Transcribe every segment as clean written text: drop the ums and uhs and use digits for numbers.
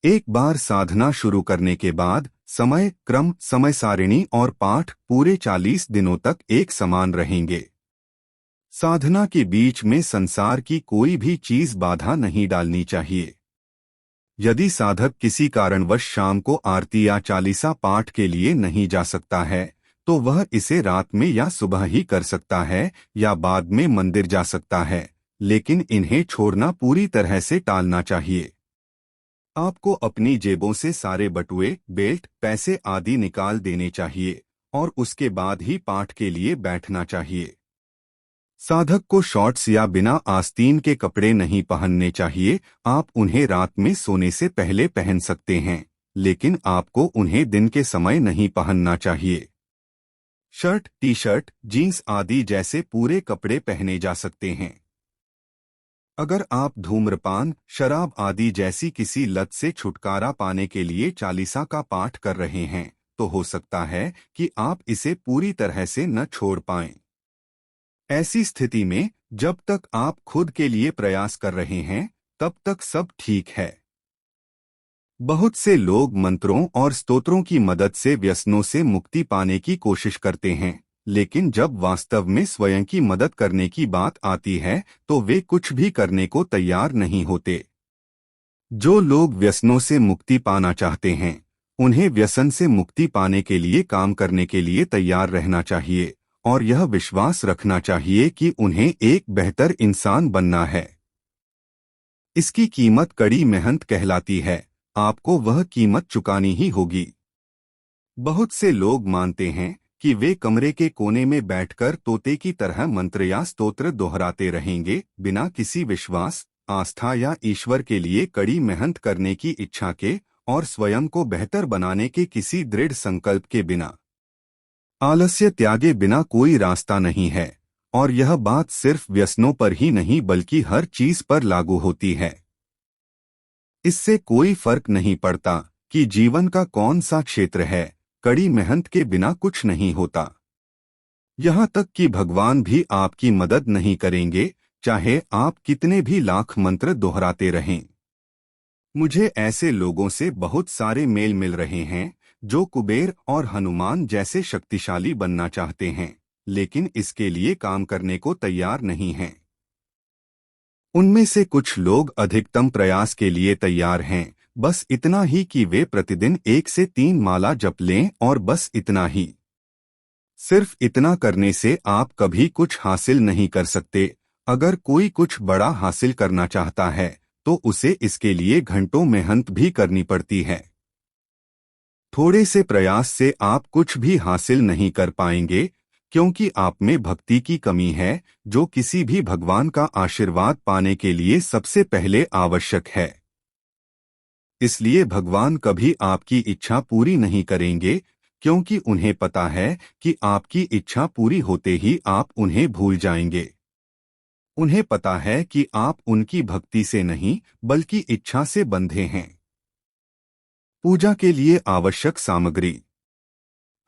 एक बार साधना शुरू करने के बाद समय क्रम, समय सारिणी और पाठ पूरे 40 दिनों तक एक समान रहेंगे। साधना के बीच में संसार की कोई भी चीज बाधा नहीं डालनी चाहिए। यदि साधक किसी कारणवश शाम को आरती या चालीसा पाठ के लिए नहीं जा सकता है, तो वह इसे रात में या सुबह ही कर सकता है या बाद में मंदिर जा सकता है, लेकिन इन्हें छोड़ना पूरी तरह से टालना चाहिए। आपको अपनी जेबों से सारे बटुए, बेल्ट, पैसे आदि निकाल देने चाहिए और उसके बाद ही पाठ के लिए बैठना चाहिए। साधक को शॉर्ट्स या बिना आस्तीन के कपड़े नहीं पहनने चाहिए। आप उन्हें रात में सोने से पहले पहन सकते हैं, लेकिन आपको उन्हें दिन के समय नहीं पहनना चाहिए। शर्ट, टी शर्ट, जीन्स आदि जैसे पूरे कपड़े पहने जा सकते हैं। अगर आप धूम्रपान, शराब आदि जैसी किसी लत से छुटकारा पाने के लिए चालीसा का पाठ कर रहे हैं, तो हो सकता है कि आप इसे पूरी तरह से न छोड़ पाएं। ऐसी स्थिति में जब तक आप खुद के लिए प्रयास कर रहे हैं, तब तक सब ठीक है। बहुत से लोग मंत्रों और स्तोत्रों की मदद से व्यसनों से मुक्ति पाने की कोशिश करते हैं, लेकिन जब वास्तव में स्वयं की मदद करने की बात आती है, तो वे कुछ भी करने को तैयार नहीं होते। जो लोग व्यसनों से मुक्ति पाना चाहते हैं, उन्हें व्यसन से मुक्ति पाने के लिए काम करने के लिए तैयार रहना चाहिए और यह विश्वास रखना चाहिए कि उन्हें एक बेहतर इंसान बनना है। इसकी कीमत कड़ी मेहनत कहलाती है। आपको वह कीमत चुकानी ही होगी। बहुत से लोग मानते हैं कि वे कमरे के कोने में बैठकर तोते की तरह मंत्र या स्तोत्र दोहराते रहेंगे, बिना किसी विश्वास, आस्था या ईश्वर के लिए कड़ी मेहनत करने की इच्छा के और स्वयं को बेहतर बनाने के किसी दृढ़ संकल्प के बिना। आलस्य त्यागे बिना कोई रास्ता नहीं है, और यह बात सिर्फ व्यसनों पर ही नहीं बल्कि हर चीज पर लागू होती है। इससे कोई फर्क नहीं पड़ता कि जीवन का कौन सा क्षेत्र है, कड़ी मेहनत के बिना कुछ नहीं होता। यहाँ तक कि भगवान भी आपकी मदद नहीं करेंगे, चाहे आप कितने भी लाख मंत्र दोहराते रहें। मुझे ऐसे लोगों से बहुत सारे मेल मिल रहे हैं जो कुबेर और हनुमान जैसे शक्तिशाली बनना चाहते हैं, लेकिन इसके लिए काम करने को तैयार नहीं हैं। उनमें से कुछ लोग अधिकतम प्रयास के लिए तैयार हैं, बस इतना ही कि वे प्रतिदिन 1 से 3 माला जप लें, और बस इतना ही। सिर्फ इतना करने से आप कभी कुछ हासिल नहीं कर सकते। अगर कोई कुछ बड़ा हासिल करना चाहता है, तो उसे इसके लिए घंटों मेहनत भी करनी पड़ती है। थोड़े से प्रयास से आप कुछ भी हासिल नहीं कर पाएंगे, क्योंकि आप में भक्ति की कमी है, जो किसी भी भगवान का आशीर्वाद पाने के लिए सबसे पहले आवश्यक है। इसलिए भगवान कभी आपकी इच्छा पूरी नहीं करेंगे, क्योंकि उन्हें पता है कि आपकी इच्छा पूरी होते ही आप उन्हें भूल जाएंगे। उन्हें पता है कि आप उनकी भक्ति से नहीं बल्कि इच्छा से बंधे हैं। पूजा के लिए आवश्यक सामग्री।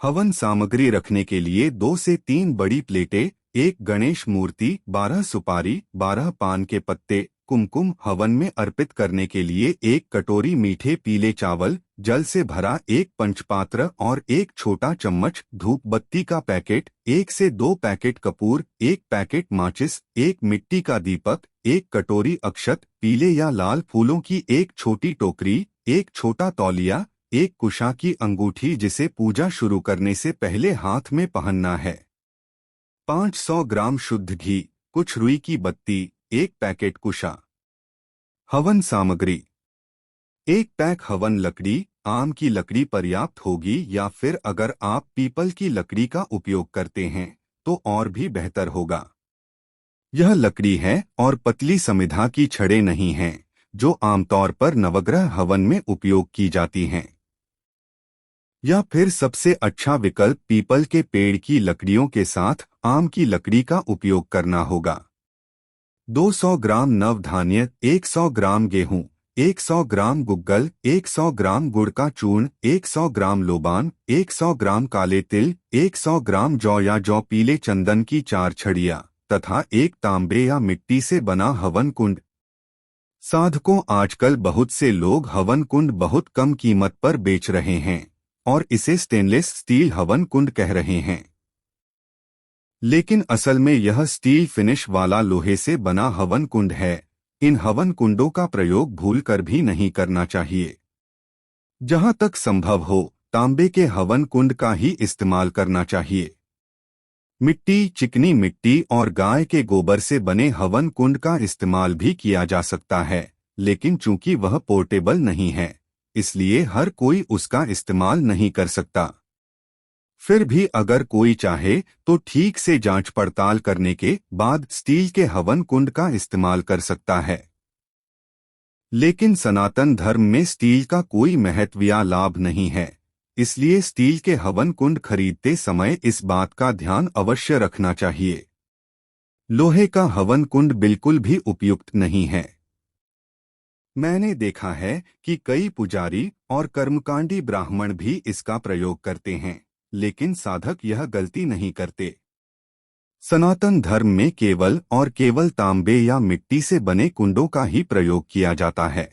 हवन सामग्री रखने के लिए 2 से 3 बड़ी प्लेटें, 1 गणेश मूर्ति, 12 सुपारी, 12 पान के पत्ते, कुमकुम। हवन में अर्पित करने के लिए 1 कटोरी मीठे पीले चावल, जल से भरा 1 पंचपात्र और 1 छोटा चम्मच धूप बत्ती का पैकेट, 1 से 2 पैकेट कपूर, 1 पैकेट माचिस, 1 मिट्टी का दीपक, 1 कटोरी अक्षत, पीले या लाल फूलों की 1 छोटी टोकरी, 1 छोटा तौलिया, 1 कुशा की अंगूठी जिसे पूजा शुरू करने से पहले हाथ में पहनना है, 500 ग्राम शुद्ध घी, कुछ रुई की बत्ती, 1 पैकेट कुशा। हवन सामग्री। 1 पैक हवन लकड़ी। आम की लकड़ी पर्याप्त होगी, या फिर अगर आप पीपल की लकड़ी का उपयोग करते हैं तो और भी बेहतर होगा। यह लकड़ी है और पतली समिधा की छड़ें नहीं हैं, जो आमतौर पर नवग्रह हवन में उपयोग की जाती हैं। या फिर सबसे अच्छा विकल्प पीपल के पेड़ की लकड़ियों के साथ आम की लकड़ी का उपयोग करना होगा। 200 ग्राम नवधान्य, 100 ग्राम गेहूं, 100 ग्राम गुग्गल, 100 ग्राम गुड़ का चूर्ण, 100 ग्राम लोबान, 100 ग्राम काले तिल, 100 ग्राम जौ या जौ पीले चंदन की 4 छड़ियाँ, तथा 1 तांबे या मिट्टी से बना हवन कुंड। साधकों, आजकल बहुत से लोग हवन कुंड बहुत कम कीमत पर बेच रहे हैं और इसे स्टेनलेस स्टील हवन कुंड कह रहे हैं। लेकिन असल में यह स्टील फिनिश वाला लोहे से बना हवन कुंड है। इन हवन कुंडों का प्रयोग भूलकर भी नहीं करना चाहिए। जहां तक संभव हो तांबे के हवन कुंड का ही इस्तेमाल करना चाहिए। मिट्टी, चिकनी मिट्टी और गाय के गोबर से बने हवन कुंड का इस्तेमाल भी किया जा सकता है, लेकिन चूंकि वह पोर्टेबल नहीं है, इसलिए हर कोई उसका इस्तेमाल नहीं कर सकता। फिर भी अगर कोई चाहे तो ठीक से जांच पड़ताल करने के बाद स्टील के हवन कुंड का इस्तेमाल कर सकता है। लेकिन सनातन धर्म में स्टील का कोई महत्व या लाभ नहीं है, इसलिए स्टील के हवन कुंड खरीदते समय इस बात का ध्यान अवश्य रखना चाहिए। लोहे का हवन कुंड बिल्कुल भी उपयुक्त नहीं है। मैंने देखा है कि कई पुजारी और कर्मकांडी ब्राह्मण भी इसका प्रयोग करते हैं, लेकिन साधक यह गलती नहीं करते। सनातन धर्म में केवल और केवल तांबे या मिट्टी से बने कुंडों का ही प्रयोग किया जाता है।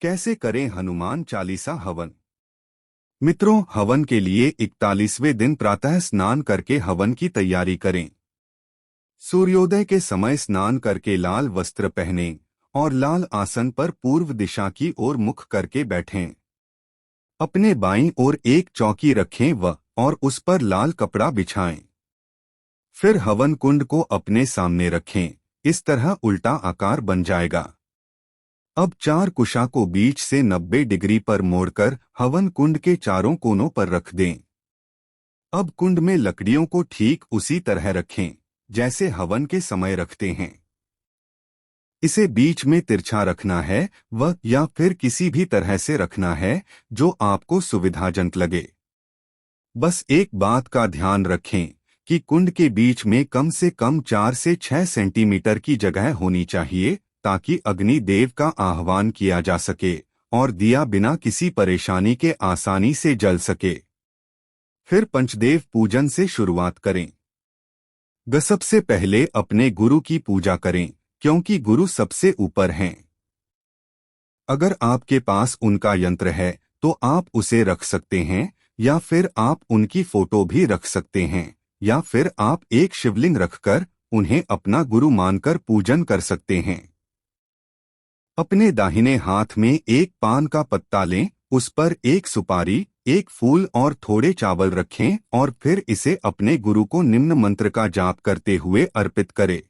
कैसे करें हनुमान चालीसा हवन? मित्रों, हवन के लिए 41वें दिन प्रातः स्नान करके हवन की तैयारी करें। सूर्योदय के समय स्नान करके लाल वस्त्र पहनें और लाल आसन पर पूर्व दिशा की ओर मुख करके बैठें। अपने बाईं ओर एक चौकी रखें और उस पर लाल कपड़ा बिछाएं। फिर हवन कुंड को अपने सामने रखें। इस तरह उल्टा आकार बन जाएगा। अब 4 कुशा को बीच से 90 डिग्री पर मोड़कर हवन कुंड के चारों कोनों पर रख दें। अब कुंड में लकड़ियों को ठीक उसी तरह रखें जैसे हवन के समय रखते हैं। इसे बीच में तिरछा रखना है या फिर किसी भी तरह से रखना है जो आपको सुविधाजनक लगे। बस एक बात का ध्यान रखें कि कुंड के बीच में कम से कम 4 से 6 सेंटीमीटर की जगह होनी चाहिए ताकि अग्नि देव का आह्वान किया जा सके और दिया बिना किसी परेशानी के आसानी से जल सके। फिर पंचदेव पूजन से शुरुआत करें। सबसे पहले अपने गुरु की पूजा करें, क्योंकि गुरु सबसे ऊपर हैं। अगर आपके पास उनका यंत्र है तो आप उसे रख सकते हैं, या फिर आप उनकी फोटो भी रख सकते हैं, या फिर आप एक शिवलिंग रखकर उन्हें अपना गुरु मानकर पूजन कर सकते हैं। अपने दाहिने हाथ में एक पान का पत्ता लें, उस पर एक सुपारी, एक फूल और थोड़े चावल रखें और फिर इसे अपने गुरु को निम्न मंत्र का जाप करते हुए अर्पित करें।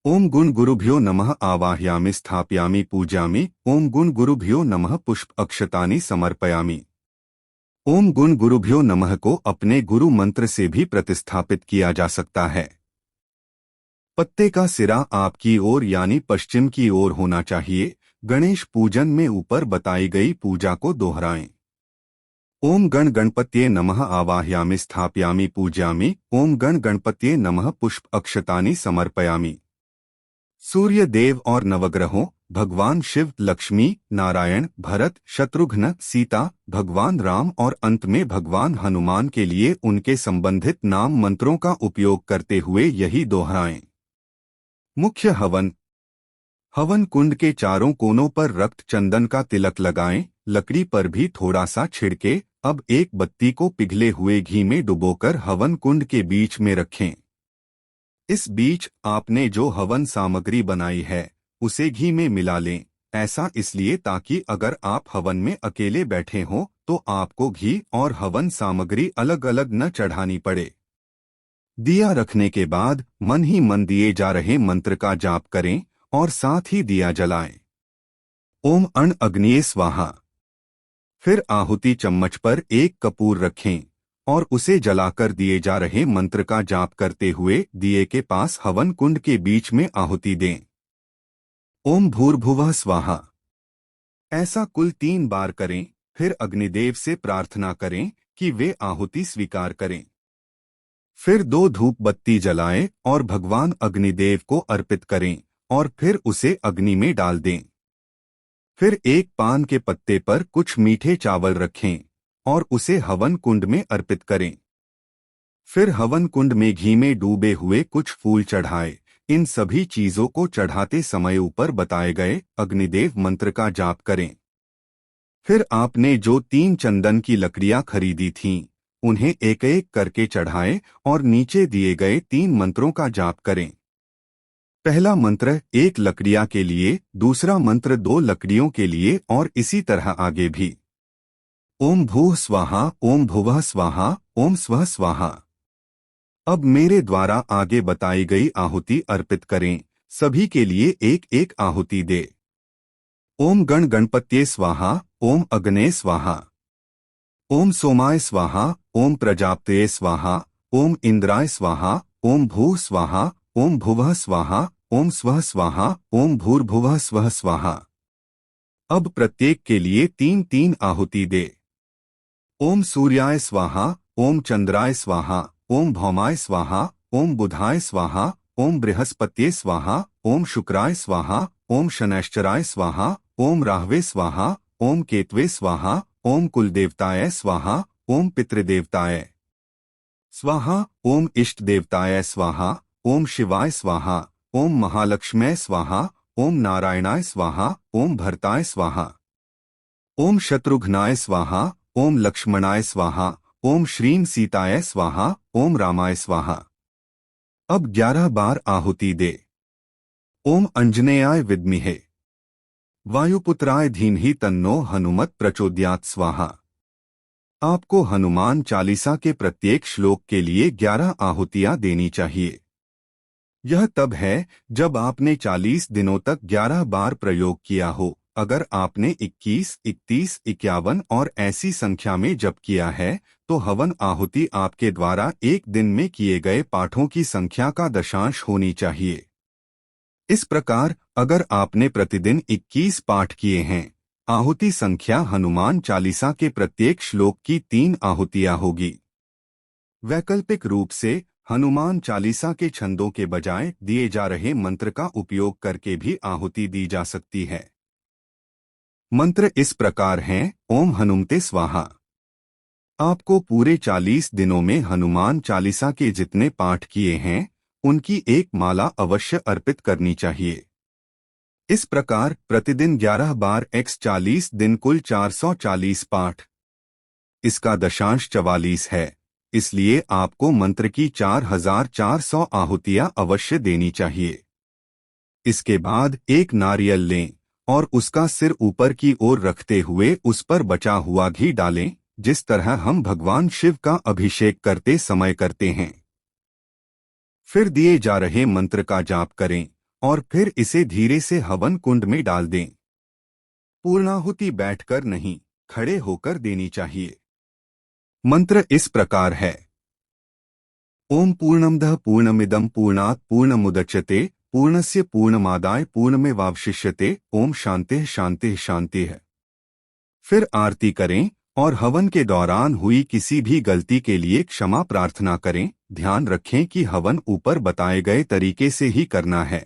ओम गुण गुरुभ्यो नमः आवाहयामि स्थापयामि पूजयामि। ओम गुण गुरुभ्यो नमः पुष्प अक्षतानि समर्पयामि। ओम गुण गुरुभ्यो नमः को अपने गुरु मंत्र से भी प्रतिस्थापित किया जा सकता है। पत्ते का सिरा आपकी ओर यानी पश्चिम की ओर होना चाहिए। गणेश पूजन में ऊपर बताई गई पूजा को दोहराएं। ओम गण गणपत्ये नमः आवाहयामि स्थापयामि पूजयामि। ओम गण गणपत्ये नमः पुष्प अक्षतानि समर्पयामि। सूर्य देव और नवग्रहों, भगवान शिव, लक्ष्मी, नारायण, भरत, शत्रुघ्न, सीता, भगवान राम और अंत में भगवान हनुमान के लिए उनके संबंधित नाम मंत्रों का उपयोग करते हुए यही दोहराएं। मुख्य हवन। हवन कुंड के चारों कोनों पर रक्त चंदन का तिलक लगाएं, लकड़ी पर भी थोड़ा सा छिड़के। अब एक बत्ती को पिघले हुए घी में डुबोकर हवन कुंड के बीच में रखें। इस बीच आपने जो हवन सामग्री बनाई है उसे घी में मिला लें। ऐसा इसलिए ताकि अगर आप हवन में अकेले बैठे हों तो आपको घी और हवन सामग्री अलग अलग न चढ़ानी पड़े। दिया रखने के बाद मन ही मन दिए जा रहे मंत्र का जाप करें और साथ ही दिया जलाएं। ओम अण अग्निये स्वाहा। फिर आहुति चम्मच पर एक कपूर रखें और उसे जलाकर दिए जा रहे मंत्र का जाप करते हुए दिए के पास हवन कुंड के बीच में आहुति दें। ओम भूर्भुवः स्वाहा। ऐसा कुल 3 बार करें। फिर अग्निदेव से प्रार्थना करें कि वे आहुति स्वीकार करें। फिर 2 धूप बत्ती जलाएं और भगवान अग्निदेव को अर्पित करें और फिर उसे अग्नि में डाल दें। फिर एक पान के पत्ते पर कुछ मीठे चावल रखें और उसे हवन कुंड में अर्पित करें। फिर हवन कुंड में घी में डूबे हुए कुछ फूल चढ़ाएं। इन सभी चीजों को चढ़ाते समय ऊपर बताए गए अग्निदेव मंत्र का जाप करें। फिर आपने जो 3 चंदन की लकड़ियां खरीदी थीं, उन्हें एक एक करके चढ़ाएं और नीचे दिए गए 3 मंत्रों का जाप करें। पहला मंत्र 1 लकड़ियां के लिए, दूसरा मंत्र 2 लकड़ियों के लिए और इसी तरह आगे भी। ओम भूः स्वाहा, ओम भुवः स्वाहा, ओम स्वः स्वाहा। अब मेरे द्वारा आगे बताई गई आहुति अर्पित करें। सभी के लिए एक एक आहुति दे। ओम गण गणपत्ये स्वाहा, ओम अग्ने स्वाहा, ओम सोमाय स्वाहा, ओम प्रजापतये स्वाहा, ओम इंद्राय स्वाहा, ओम भूः स्वाहा, ओम भुवः स्वाहा, ओम स्वः स्वाहा, ओम भूर्भुवः स्वः स्वाहा। अब प्रत्येक के लिए 3-3 आहुति दे। ओम सूर्याय स्वाहा, ओम चंद्राय स्वाहा, ओम भौमाय स्वाहा, ओम बुधाय स्वाहा, ओम बृहस्पत्ये स्वाहा, ओम शुक्राय स्वाहा, ओम शनैश्चराय स्वाहा, ओम राहवे स्वाहा, ओम केतवे स्वाहा, ओम कुलदेवताय स्वाहा, ओम पितृदेवताय स्वाहा, ओम इष्ट देवताय स्वाहा, ओम शिवाय स्वाहा, ओम महालक्ष्म्यै स्वाहा, ओम नारायणाय स्वाहा, ओम भरताय स्वाहा, ओम शत्रुघ्नाय स्वाहा, ओम लक्ष्मणाय स्वाहा, ओम श्रीं सीताय स्वाहा, ओम रामाय स्वाहा। अब 11 बार आहुति दे। ओम अंजनेयाय विद्महे वायुपुत्राय धीमहि तन्नो हनुमत प्रचोदयात् स्वाहा। आपको हनुमान चालीसा के प्रत्येक श्लोक के लिए 11 आहुतियां देनी चाहिए। यह तब है जब आपने 40 दिनों तक 11 बार प्रयोग किया हो। अगर आपने 21, 31, 51 और ऐसी संख्या में जप किया है, तो हवन आहुति आपके द्वारा एक दिन में किए गए पाठों की संख्या का दशांश होनी चाहिए। इस प्रकार अगर आपने प्रतिदिन 21 पाठ किए हैं, आहुति संख्या हनुमान चालीसा के प्रत्येक श्लोक की 3 आहुतियां होगी। वैकल्पिक रूप से हनुमान चालीसा के छंदों के बजाय दिए जा रहे मंत्र का उपयोग करके भी आहुति दी जा सकती है। मंत्र इस प्रकार हैं। ओम हनुमते स्वाहा। आपको पूरे 40 दिनों में हनुमान चालीसा के जितने पाठ किए हैं, उनकी एक माला अवश्य अर्पित करनी चाहिए। इस प्रकार प्रतिदिन 11 बार x 40 दिन कुल 440 पाठ। इसका दशांश 44 है, इसलिए आपको मंत्र की 4400 आहुतियां अवश्य देनी चाहिए। इसके बाद एक नारियल लें और उसका सिर ऊपर की ओर रखते हुए उस पर बचा हुआ घी डालें, जिस तरह हम भगवान शिव का अभिषेक करते समय करते हैं। फिर दिए जा रहे मंत्र का जाप करें और फिर इसे धीरे से हवन कुंड में डाल दें। पूर्णाहुति बैठकर नहीं, खड़े होकर देनी चाहिए। मंत्र इस प्रकार है। ओम पूर्णमदः पूर्णमिदं पूर्णात् पूर्णमुदच्यते पूर्णस्य पूर्णमादाय पूर्णमेवावशिष्यते। ओम शांतिः शांतिः शांतिः। फिर आरती करें और हवन के दौरान हुई किसी भी गलती के लिए क्षमा प्रार्थना करें। ध्यान रखें कि हवन ऊपर बताए गए तरीके से ही करना है।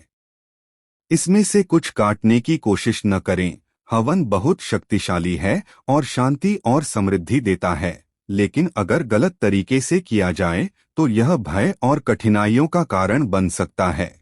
इसमें से कुछ काटने की कोशिश न करें। हवन बहुत शक्तिशाली है और शांति और समृद्धि देता है, लेकिन अगर गलत तरीके से किया जाए तो यह भय और कठिनाइयों का कारण बन सकता है।